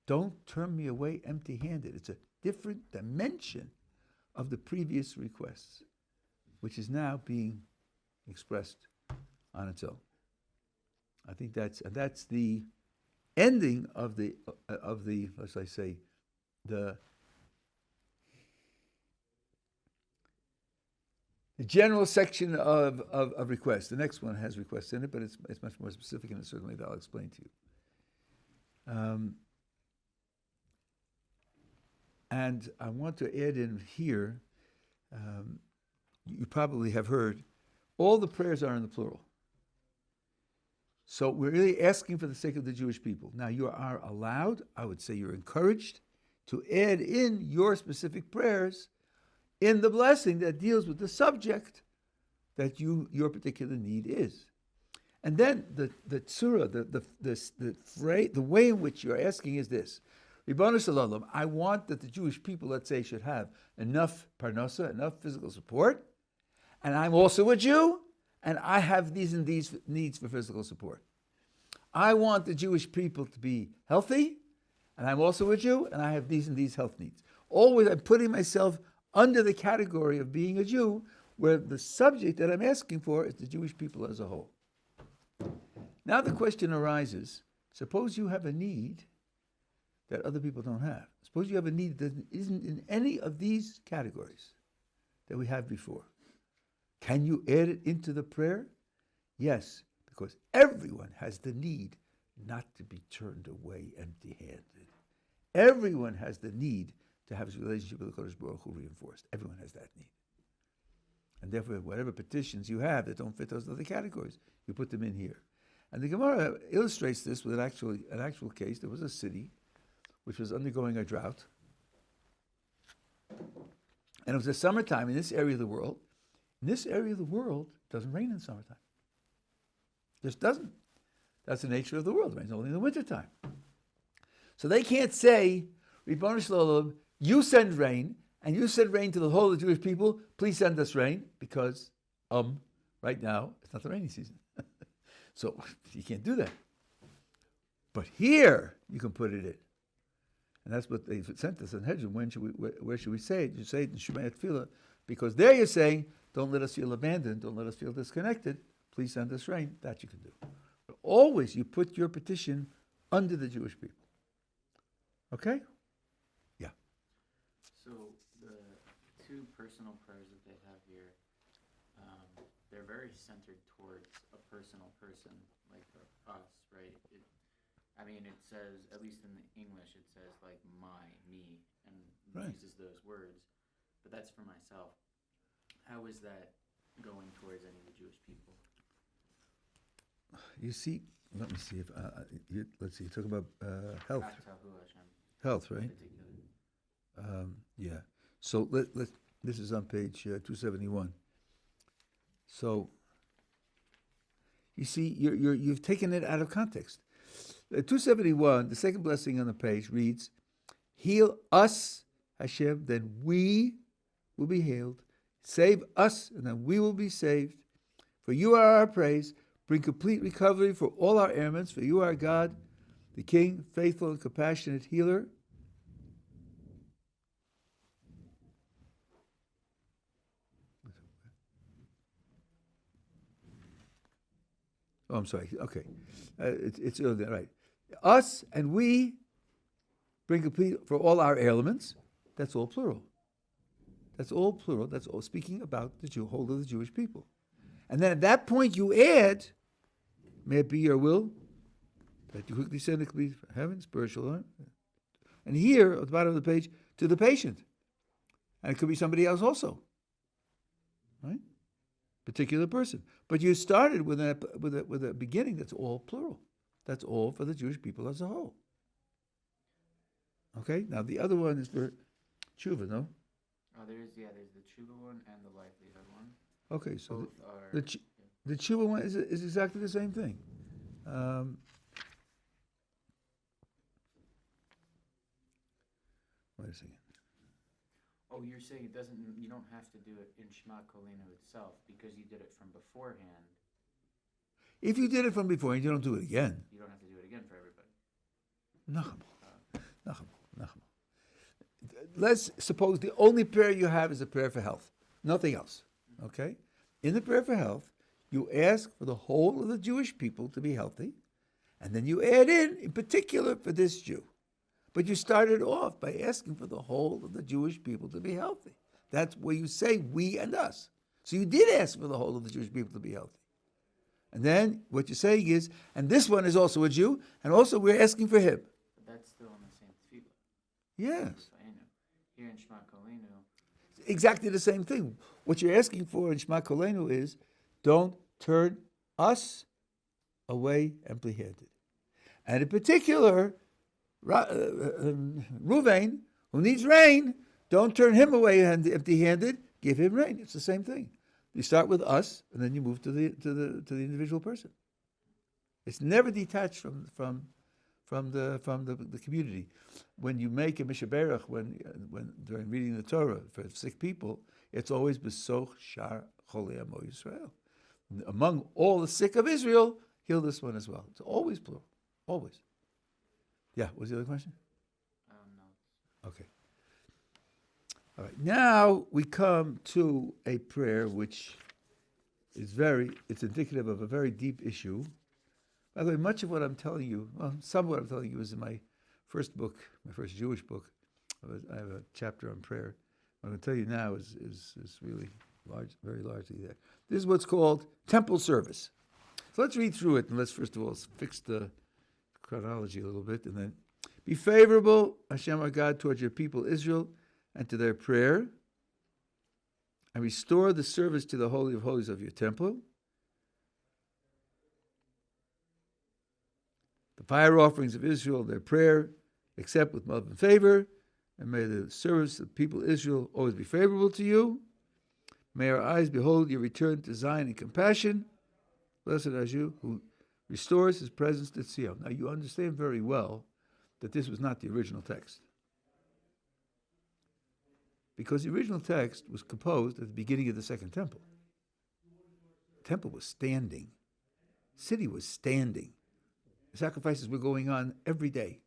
Don't turn me away empty-handed. It's a different dimension of the previous requests, which is now being expressed on its own. I think that's the ending of the let's say the general section of requests. The next one has requests in it, but it's much more specific in a certain way that I'll explain to you. And I want to add in here, you probably have heard, all the prayers are in the plural. So we're really asking for the sake of the Jewish people. Now you are allowed, I would say you're encouraged, to add in your specific prayers in the blessing that deals with the subject that your particular need is. And then the tzura, the way in which you're asking is this. Ribono shel olam, I want that the Jewish people, let's say, should have enough parnasa, enough physical support, and I'm also a Jew, and I have these and these needs for physical support. I want the Jewish people to be healthy, and I'm also a Jew, and I have these and these health needs. Always I'm putting myself under the category of being a Jew, where the subject that I'm asking for is the Jewish people as a whole. Now the question arises, suppose you have a need that other people don't have. Suppose you have a need that isn't in any of these categories that we have before. Can you add it into the prayer? Yes, because everyone has the need not to be turned away empty-handed. Everyone has the need to have his relationship with the Kodesh Baruch Hu reinforced. Everyone has that need. And therefore, whatever petitions you have that don't fit those other categories, you put them in here. And the Gemara illustrates this with an actual case. There was a city which was undergoing a drought. And it was the summertime in this area of the world. In this area of the world, it doesn't rain in summertime. Just doesn't. That's the nature of the world. It rains only in the wintertime. So they can't say, Ribono shel olam, you send rain, and you send rain to the whole of the Jewish people, please send us rain, because right now, it's not the rainy season. So you can't do that. But here, you can put it in. And that's what they sent us in Hedron. Where should we say it? You say it in Shemoneh Tefillah, because there you're saying, don't let us feel abandoned, don't let us feel disconnected, please send us rain. That you can do. But always you put your petition under the Jewish people. Okay? Yeah. So the two personal prayers that they have here, they're very centered towards a personal person, like us, right? It says, at least in the English, it says like me, and Right. uses those words, but that's for myself. How is that going towards any of the Jewish people? You see, let me see if, let's see, talk about health. Aftahu Hashem, Health, in right? particular. Yeah. So this is on page 271. So you see, you've taken it out of context. 271, the second blessing on the page reads, "Heal us, Hashem, then we will be healed. Save us, and then we will be saved. For you are our praise. Bring complete recovery for all our ailments. For you are God, the King, faithful and compassionate healer." Oh, I'm sorry. Okay. It's earlier, right. Us and we bring complete for all our ailments. That's all plural. That's all plural. That's all speaking about the whole of the Jewish people. And then at that point you add, may it be your will that you quickly send it to be heaven, spiritual. And here, at the bottom of the page, to the patient. And it could be somebody else also. Right? Particular person. But you started with a beginning that's all plural. That's all for the Jewish people as a whole. Okay? Now the other one is for tshuva, no? Oh, there's the tshuva one and the livelihood one. Okay, so Both are... the tshuva one is exactly the same thing. Wait a second. Oh, you're saying you don't have to do it in Shema Kolenu itself because you did it from beforehand. If you did it from before, you don't do it again. You don't have to do it again for everybody. Nacham. Let's suppose the only prayer you have is a prayer for health. Nothing else. Okay? In the prayer for health, you ask for the whole of the Jewish people to be healthy, and then you add in particular, for this Jew. But you started off by asking for the whole of the Jewish people to be healthy. That's where you say we and us. So you did ask for the whole of the Jewish people to be healthy. And then what you're saying is, and this one is also a Jew, and also we're asking for him. But that's still in the same tefillah. Yes. Here in Shema Kolenu, Exactly the same thing. What you're asking for in Shema Kolenu is, don't turn us away empty-handed. And in particular, Ruvain, who needs rain, don't turn him away empty-handed. Give him rain. It's the same thing. You start with us, and then you move to the individual person. It's never detached from the community. When you make a mishaberach, when during reading the Torah for sick people, it's always besoch shar cholei amo Yisrael. Among all the sick of Israel, heal this one as well. It's always plural, always. Yeah. What was the other question? No. Okay. All right. Now we come to a prayer which is it's indicative of a very deep issue. By the way, much of what I'm telling you, some of what I'm telling you is in my first book, my first Jewish book. I have a chapter on prayer. What I'm going to tell you now is really large, very largely there. This is what's called temple service. So let's read through it, and let's first of all fix the chronology a little bit, and then be favorable, Hashem our God, towards your people Israel and to their prayer, and restore the service to the Holy of Holies of your temple. The fire offerings of Israel, their prayer, accept with love and favor, and may the service of the people Israel always be favorable to you. May our eyes behold your return to Zion in compassion. Blessed are you who restores his presence to Zion. Now you understand very well that this was not the original text. Because the original text was composed at the beginning of the Second Temple. The temple was standing. The city was standing. The sacrifices were going on every day.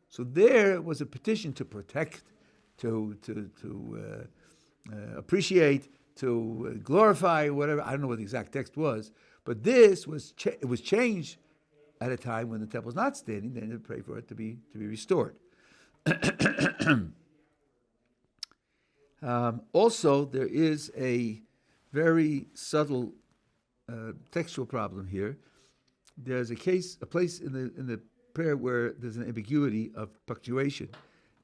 So there was a petition to protect, to appreciate, to glorify, whatever. I don't know what the exact text was, but this was it was changed at a time when the temple was not standing. They needed to pray for it to be restored. Also, there is a very subtle textual problem here. There's a place in the prayer where there's an ambiguity of punctuation,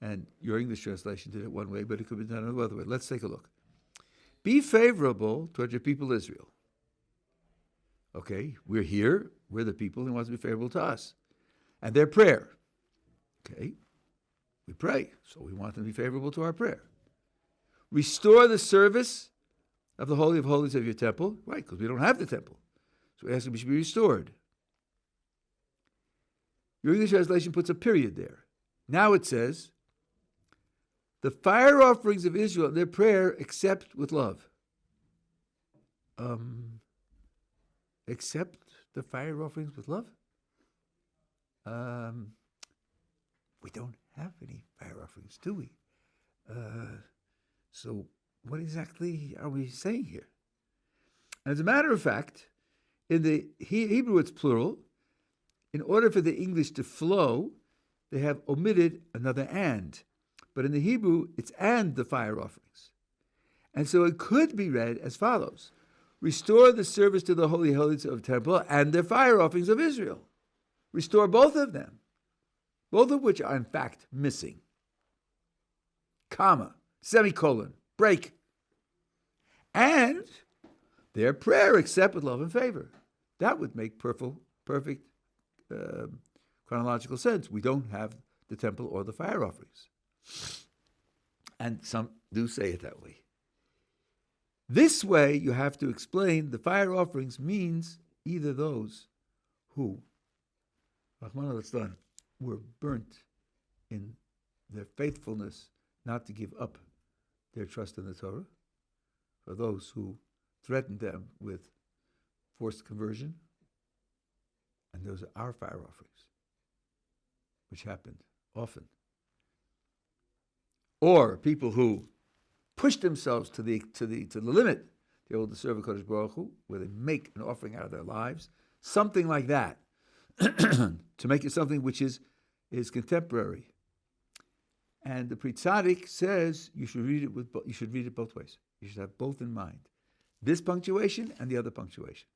and your English translation did it one way, but it could be done another way. Let's take a look. Be favorable toward your people Israel. Okay, we're here, we're the people, and wants to be favorable to us. And their prayer. Okay, we pray, so we want them to be favorable to our prayer. Restore the service of the Holy of Holies of your temple, right, because we don't have the temple. So we ask them it should be restored. Your English translation puts a period there. Now it says, the fire offerings of Israel, their prayer, accept with love. Accept the fire offerings with love? We don't have any fire offerings, do we? So what exactly are we saying here? As a matter of fact, in the Hebrew it's plural. In order for the English to flow, they have omitted another and. But in the Hebrew, it's and the fire offerings. And so it could be read as follows. Restore the service to the Holy Holies of the temple and the fire offerings of Israel. Restore both of them. Both of which are in fact missing. Comma, semicolon, break. And their prayer accept with love and favor. That would make perfect chronological sense. We don't have the temple or the fire offerings. And some do say it that way. This way, you have to explain the fire offerings means either those who, Rahman al-Islam, were burnt in their faithfulness not to give up their trust in the Torah, or those who threatened them with forced conversion, and those are our fire offerings, which happened often. Or people who push themselves to the limit, they're able to serve a Kodesh Baruch Hu, where they make an offering out of their lives, something like that, to make it something which is contemporary. And the Pri Tzaddik says you should read it both ways. You should have both in mind, this punctuation and the other punctuation.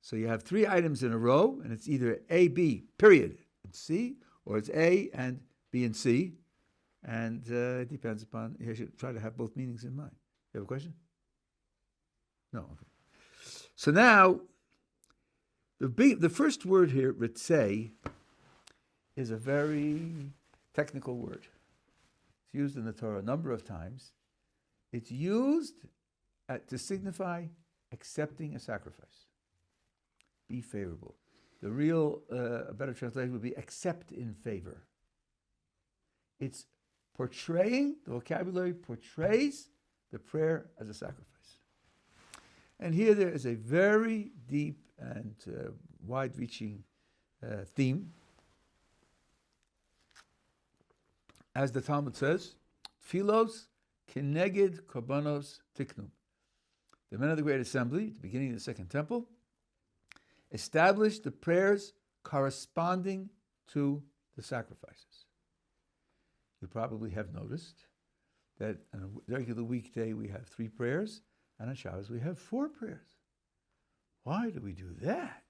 So you have three items in a row, and it's either A, B, period, and C, or it's A and B and C, and it depends upon, you should try to have both meanings in mind. You have a question? No. Okay. So now, the first word here, ritzei, is a very technical word. It's used in the Torah a number of times. It's used to signify accepting a sacrifice. be favorable. The real, a better translation would be accept in favor. It's portraying, the vocabulary portrays the prayer as a sacrifice. And here there is a very deep and wide-reaching theme. As the Talmud says, Tfilos keneged korbanos tiknum. The men of the Great Assembly, at the beginning of the Second Temple, established the prayers corresponding to the sacrifices. You probably have noticed that on a regular weekday we have 3 prayers, and on Shabbos we have 4 prayers. Why do we do that?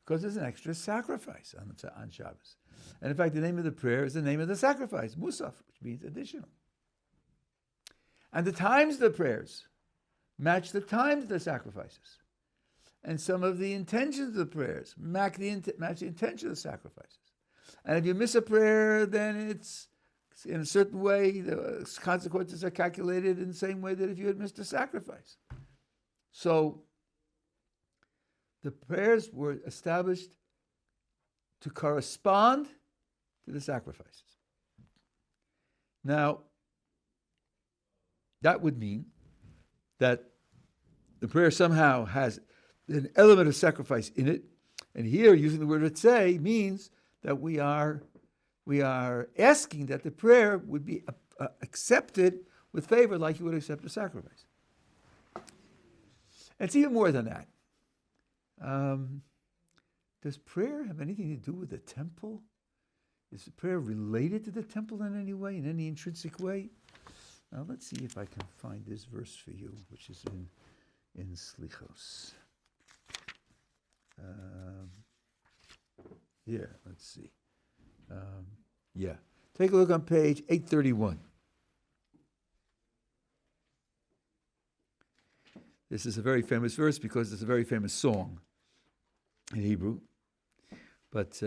Because there's an extra sacrifice on Shabbos. And in fact, the name of the prayer is the name of the sacrifice, musaf, which means additional. And the times of the prayers match the times of the sacrifices. And some of the intentions of the prayers match the intention of the sacrifices. And if you miss a prayer, then it's in a certain way, the consequences are calculated in the same way that if you had missed a sacrifice. So the prayers were established to correspond to the sacrifices. Now, that would mean that the prayer somehow has an element of sacrifice in it. And here, using the word "etzei" means that we are asking that the prayer would be accepted with favor like you would accept a sacrifice. It's even more than that. Does prayer have anything to do with the temple? Is the prayer related to the temple in any way, in any intrinsic way? Now let's see if I can find this verse for you, which is in Slichos. Let's see. Take a look on page 831. This is a very famous verse because it's a very famous song in Hebrew. But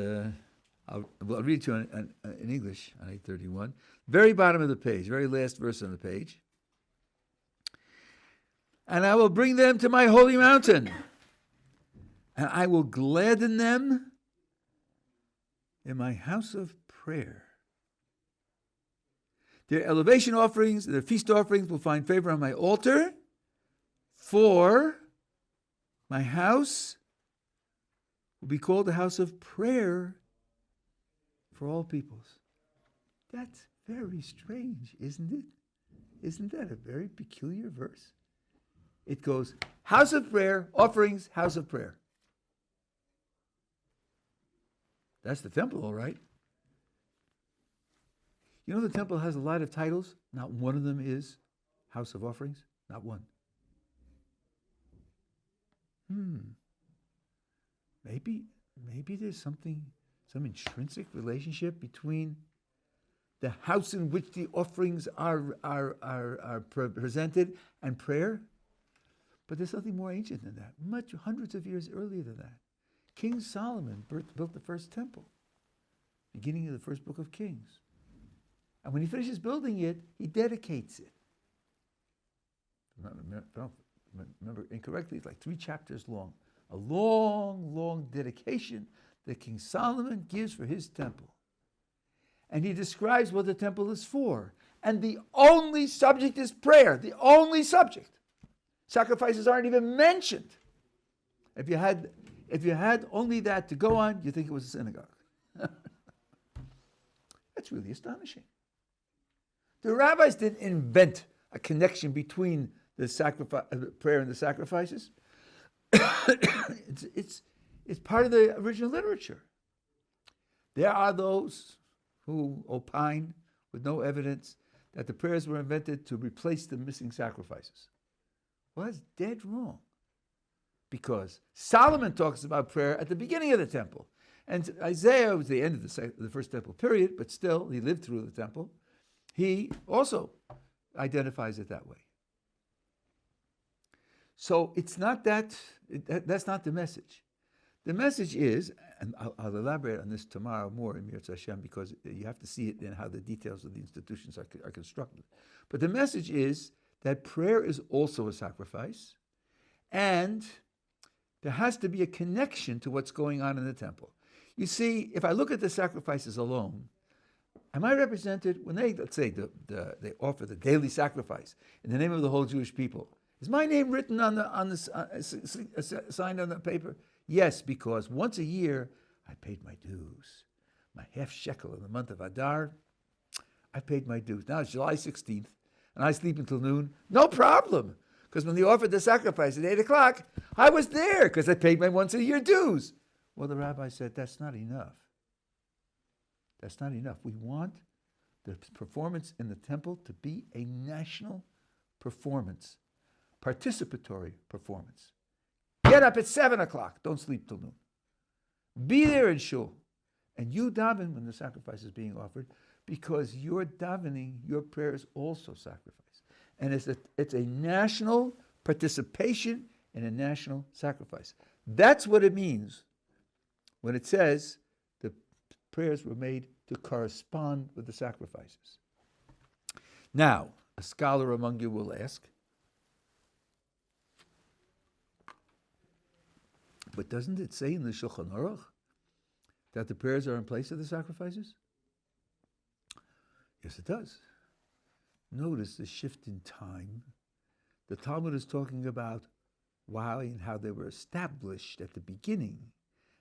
I'll read it to you in English on 831. Very bottom of the page, very last verse on the page. And I will bring them to my holy mountain, and I will gladden them in my house of prayer. Their elevation offerings, their feast offerings will find favor on my altar, for my house will be called the house of prayer for all peoples. That's very strange, isn't it? Isn't that a very peculiar verse? It goes, house of prayer, offerings, house of prayer. That's the temple, all right. You know the temple has a lot of titles. Not one of them is house of offerings. Not one. Maybe there's some intrinsic relationship between the house in which the offerings are presented and prayer. But there's something more ancient than that, hundreds of years earlier than that. King Solomon built the first temple, beginning of the first book of Kings. And when he finishes building it, he dedicates it. If I remember incorrectly, it's like 3 chapters long. A long, long dedication that King Solomon gives for his temple. And he describes what the temple is for. And the only subject is prayer. The only subject. Sacrifices aren't even mentioned. If you had only that to go on, you think it was a synagogue. That's really astonishing. The rabbis didn't invent a connection between the prayer and the sacrifices. It's part of the original literature. There are those who opine with no evidence that the prayers were invented to replace the missing sacrifices. Well, that's dead wrong. Because Solomon talks about prayer at the beginning of the temple. And Isaiah was the end of the first temple period, but still, he lived through the temple. He also identifies it that way. So it's not that's not the message. The message is, and I'll elaborate on this tomorrow more in Mirz Hashem, because you have to see it in how the details of the institutions are constructed. But the message is that prayer is also a sacrifice, and There has to be a connection to what's going on in the temple. You see, if I look at the sacrifices alone, am I represented when they, let's say, they offer the daily sacrifice in the name of the whole Jewish people? Is my name written on the signed on the paper? Yes, because once a year I paid my dues, my half shekel in the month of Adar. I paid my dues. Now it's July 16th, and I sleep until noon. No problem, because when they offered the sacrifice at 8 o'clock, I was there because I paid my once a year dues. Well, the rabbi said that's not enough. That's not enough. We want the performance in the temple to be a national performance, participatory performance. Get up at 7 o'clock. Don't sleep till noon. Be there in shul. And you daven when the sacrifice is being offered, because your davening, your prayer is also sacrifice. And it's a national participation in a national sacrifice. That's what it means when it says the prayers were made to correspond with the sacrifices. Now, a scholar among you will ask, but doesn't it say in the Shulchan Aruch that the prayers are in place of the sacrifices? Yes, it does. Notice the shift in time. The Talmud is talking about why and how they were established at the beginning.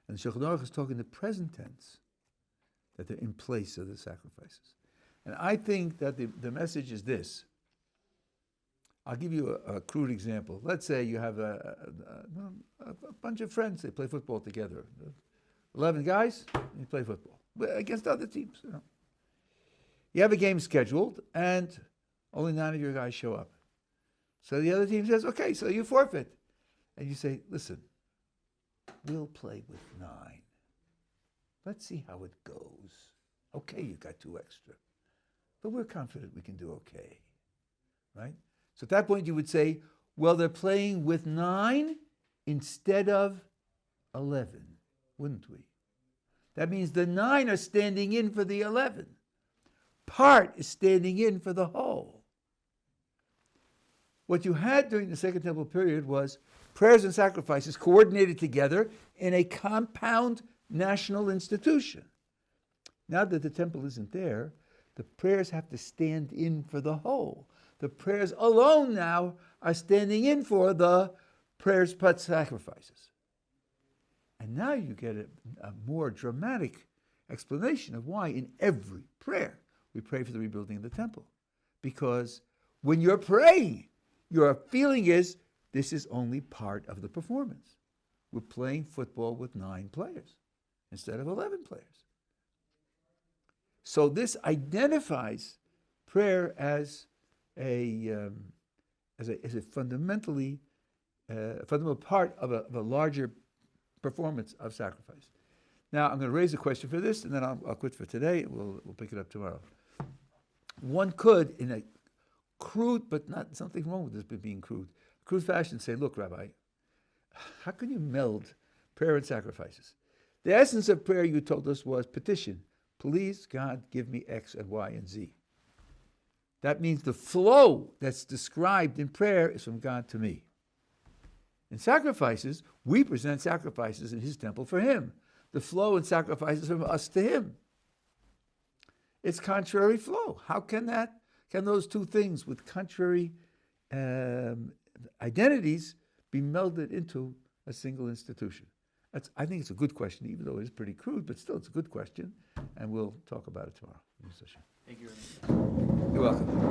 And the Shulchan Aruch is talking the present tense, that they're in place of the sacrifices. And I think that the message is this. I'll give you a crude example. Let's say you have a bunch of friends. They play football together. 11 guys, you play football against other teams. You have a game scheduled, and only 9 of your guys show up. So the other team says, okay, so you forfeit. And you say, listen, we'll play with 9. Let's see how it goes. Okay, you got 2 extra. But we're confident we can do okay. Right? So at that point you would say, well, they're playing with 9 instead of 11, wouldn't we? That means the 9 are standing in for the 11. Part is standing in for the whole. What you had during the Second Temple period was prayers and sacrifices coordinated together in a compound national institution. Now that the temple isn't there, the prayers have to stand in for the whole. The prayers alone now are standing in for the prayers plus sacrifices. And now you get a more dramatic explanation of why in every prayer we pray for the rebuilding of the temple. Because when you're praying, your feeling is this is only part of the performance. We're playing football with 9 players instead of 11 players. So this identifies prayer as a fundamental part of a larger performance of sacrifice. Now I'm going to raise a question for this, and then I'll quit for today. We'll pick it up tomorrow. One could, in a crude, but not something wrong with this being crude fashion, say, look, Rabbi, how can you meld prayer and sacrifices? The essence of prayer, you told us, was petition. Please, God, give me X and Y and Z. That means the flow that's described in prayer is from God to me. In sacrifices, we present sacrifices in His temple for Him. The flow and sacrifices from us to Him. It's contrary flow. How can those two things with contrary identities be melded into a single institution? I think it's a good question, even though it is pretty crude, but still it's a good question, and we'll talk about it tomorrow. Thank you.